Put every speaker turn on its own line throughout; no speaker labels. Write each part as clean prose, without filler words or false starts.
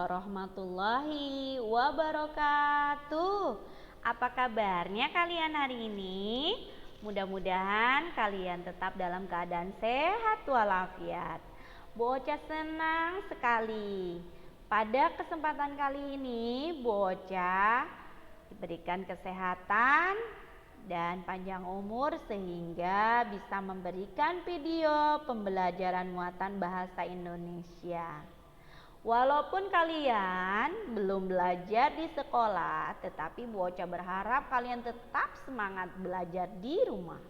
warahmatullahi wabarakatuh. Apa kabarnya kalian hari ini? Mudah-mudahan kalian tetap dalam keadaan sehat walafiat. Bocah senang sekali. Pada kesempatan kali ini Bocah diberikan kesehatan dan panjang umur sehingga bisa memberikan video pembelajaran muatan bahasa Indonesia. Walaupun kalian belum belajar di sekolah, tetapi Bocah berharap kalian tetap semangat belajar di rumah.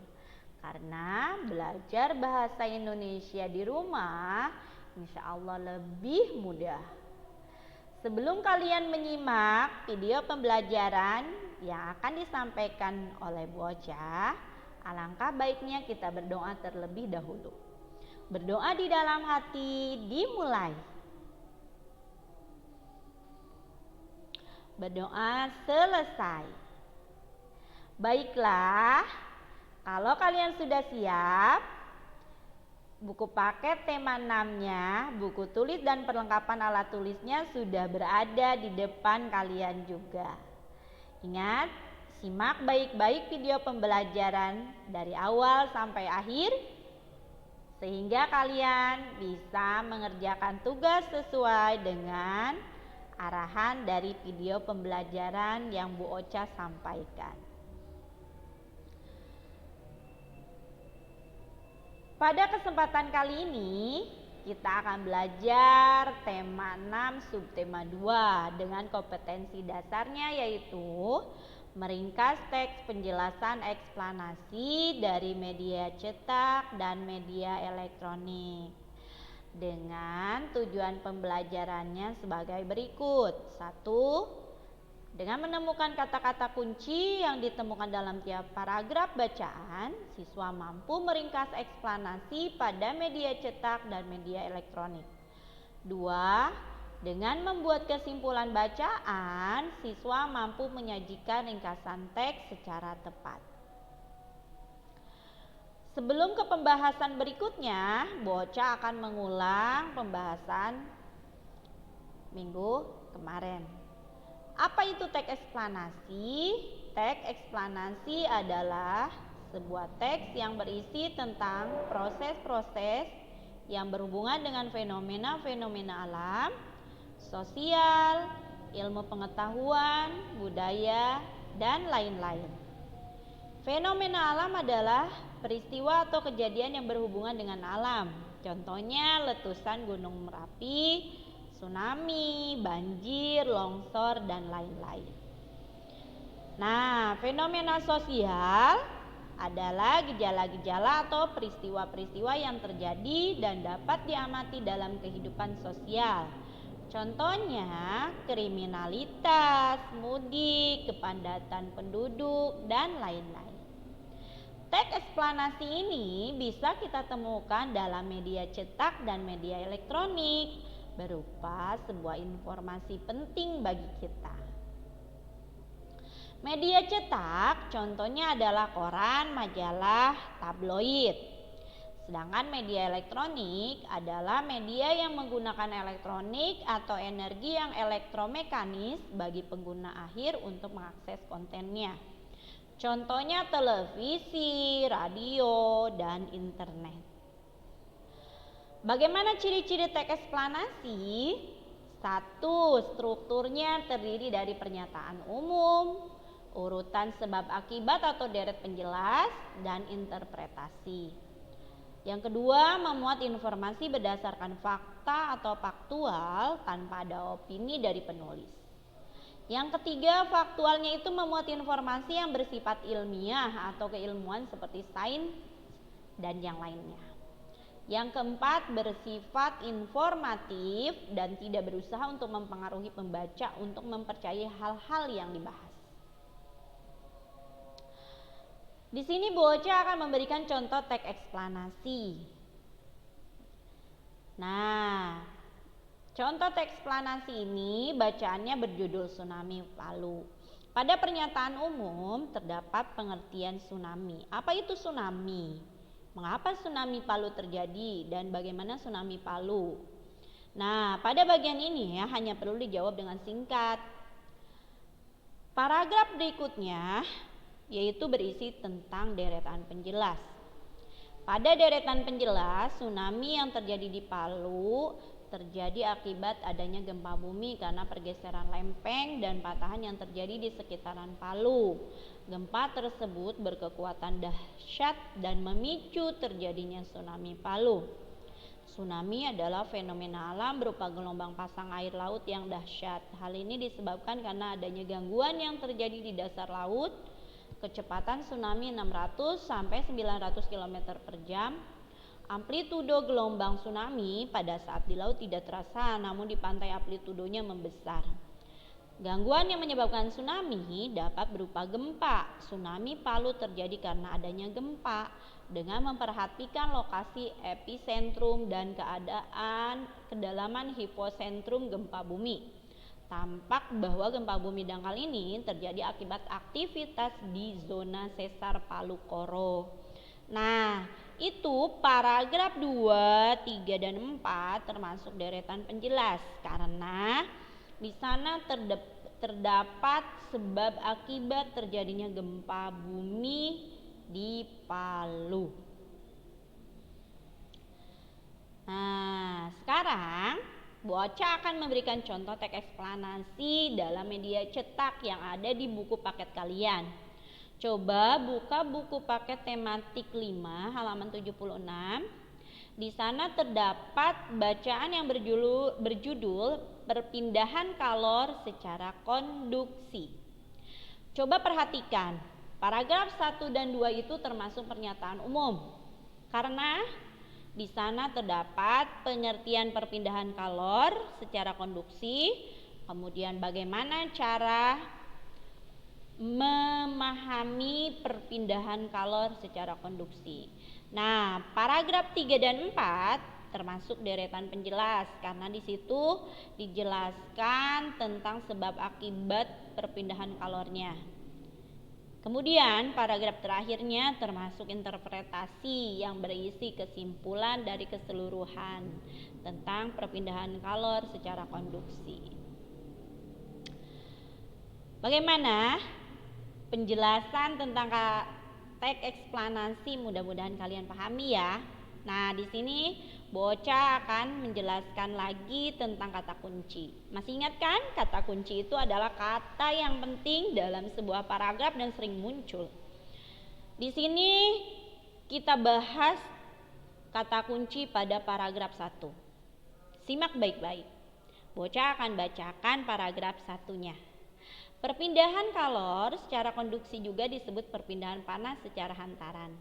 Karena belajar bahasa Indonesia di rumah insya Allah lebih mudah. Sebelum kalian menyimak video pembelajaran yang akan disampaikan oleh Bocah, alangkah baiknya kita berdoa terlebih dahulu. Berdoa di dalam hati dimulai. Berdoa selesai. Baiklah, kalau kalian sudah siap, buku paket tema 6-nya, buku tulis dan perlengkapan alat tulisnya sudah berada di depan kalian juga. Ingat, simak baik-baik video pembelajaran dari awal sampai akhir sehingga kalian bisa mengerjakan tugas sesuai dengan arahan dari video pembelajaran yang Bu Ocha sampaikan. Pada kesempatan kali ini kita akan belajar tema 6 subtema 2 dengan kompetensi dasarnya yaitu meringkas teks penjelasan eksplanasi dari media cetak dan media elektronik. Dengan tujuan pembelajarannya sebagai berikut. 1. Dengan menemukan kata-kata kunci yang ditemukan dalam tiap paragraf bacaan, siswa mampu meringkas eksplanasi pada media cetak dan media elektronik. 2. Dengan membuat kesimpulan bacaan, siswa mampu menyajikan ringkasan teks secara tepat. Sebelum ke pembahasan berikutnya, Bocah akan mengulang pembahasan minggu kemarin. Apa itu teks eksplanasi? Teks eksplanasi adalah sebuah teks yang berisi tentang proses-proses yang berhubungan dengan fenomena-fenomena alam, sosial, ilmu pengetahuan, budaya, dan lain-lain. Fenomena alam adalah peristiwa atau kejadian yang berhubungan dengan alam. Contohnya letusan Gunung Merapi, tsunami, banjir, longsor, dan lain-lain. Nah, fenomena sosial adalah gejala-gejala atau peristiwa-peristiwa yang terjadi dan dapat diamati dalam kehidupan sosial. Contohnya kriminalitas, mudik, kepadatan penduduk, dan lain-lain. Teks eksplanasi ini bisa kita temukan dalam media cetak dan media elektronik berupa sebuah informasi penting bagi kita. Media cetak contohnya adalah koran, majalah, tabloid. Sedangkan media elektronik adalah media yang menggunakan elektronik atau energi yang elektromekanis bagi pengguna akhir untuk mengakses kontennya. Contohnya televisi, radio, dan internet. Bagaimana ciri-ciri teks eksplanasi? 1. Strukturnya terdiri dari pernyataan umum, urutan sebab akibat atau deret penjelas, dan interpretasi. Yang kedua, memuat informasi berdasarkan fakta atau faktual tanpa ada opini dari penulis. Yang ketiga, faktualnya itu memuat informasi yang bersifat ilmiah atau keilmuan seperti sains dan yang lainnya. Yang keempat, bersifat informatif dan tidak berusaha untuk mempengaruhi pembaca untuk mempercayai hal-hal yang dibahas. Di sini Bocah akan memberikan contoh teks eksplanasi. Nah, contoh teks eksplanasi ini bacaannya berjudul Tsunami Palu. Pada pernyataan umum terdapat pengertian tsunami. Apa itu tsunami? Mengapa tsunami Palu terjadi dan bagaimana tsunami Palu? Nah, pada bagian ini ya hanya perlu dijawab dengan singkat. Paragraf berikutnya yaitu berisi tentang deretan penjelas. Pada deretan penjelas, tsunami yang terjadi di Palu terjadi akibat adanya gempa bumi karena pergeseran lempeng dan patahan yang terjadi di sekitaran Palu. Gempa tersebut berkekuatan dahsyat dan memicu terjadinya tsunami Palu. Tsunami adalah fenomena alam berupa gelombang pasang air laut yang dahsyat. Hal ini disebabkan karena adanya gangguan yang terjadi di dasar laut. Kecepatan tsunami 600 sampai 900 km per jam. Amplitudo gelombang tsunami pada saat di laut tidak terasa, namun di pantai amplitudonya membesar. Gangguan yang menyebabkan tsunami dapat berupa gempa. Tsunami Palu terjadi karena adanya gempa. Dengan memperhatikan lokasi epicentrum dan keadaan kedalaman hiposentrum gempa bumi, tampak bahwa gempa bumi dangkal ini terjadi akibat aktivitas di zona sesar Palu Koro. Nah, itu paragraf 2, 3, dan 4 termasuk deretan penjelas karena di sana terdapat sebab akibat terjadinya gempa bumi di Palu. Nah, sekarang Boca akan memberikan contoh teks eksplanasi dalam media cetak yang ada di buku paket kalian. Coba buka buku paket tematik 5 halaman 76. Di sana terdapat bacaan yang berjudul perpindahan kalor secara konduksi. Coba perhatikan, paragraf 1 dan 2 itu termasuk pernyataan umum. Karena di sana terdapat pengertian perpindahan kalor secara konduksi, kemudian bagaimana cara memahami perpindahan kalor secara konduksi. Nah, paragraf 3 dan 4 termasuk deretan penjelas karena di situ dijelaskan tentang sebab akibat perpindahan kalornya. Kemudian paragraf terakhirnya termasuk interpretasi yang berisi kesimpulan dari keseluruhan tentang perpindahan kalor secara konduksi. Bagaimana penjelasan tentang teks eksplanasi? Mudah-mudahan kalian pahami ya. Nah, di sini Boca akan menjelaskan lagi tentang kata kunci. Masih ingat kan? Kata kunci itu adalah kata yang penting dalam sebuah paragraf dan sering muncul. Di sini kita bahas kata kunci pada paragraf 1. Simak baik-baik. Boca akan bacakan paragraf 1-nya. Perpindahan kalor secara konduksi juga disebut perpindahan panas secara hantaran.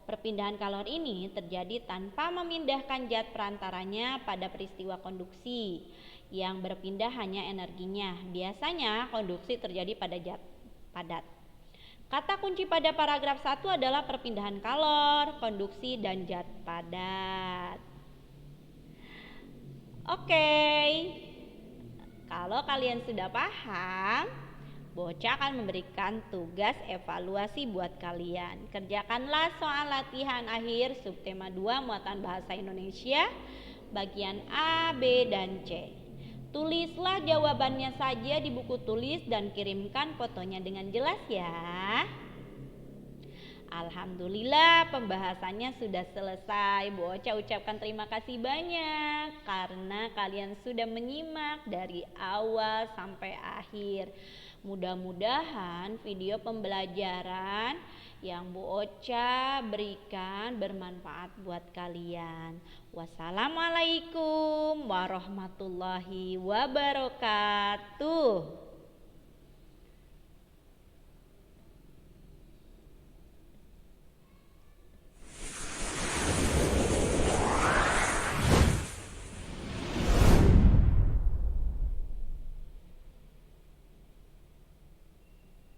Perpindahan kalor ini terjadi tanpa memindahkan zat perantaranya pada peristiwa konduksi. Yang berpindah hanya energinya. Biasanya konduksi terjadi pada zat padat. Kata kunci pada paragraf 1 adalah perpindahan kalor, konduksi, dan zat padat. Oke. Kalau kalian sudah paham, Boca akan memberikan tugas evaluasi buat kalian. Kerjakanlah soal latihan akhir subtema 2 muatan bahasa Indonesia bagian A, B, dan C. Tulislah jawabannya saja di buku tulis dan kirimkan fotonya dengan jelas ya. Alhamdulillah pembahasannya sudah selesai. Boca ucapkan terima kasih banyak karena kalian sudah menyimak dari awal sampai akhir. Mudah-mudahan video pembelajaran yang Bu Ocha berikan bermanfaat buat kalian. Wassalamualaikum warahmatullahi wabarakatuh.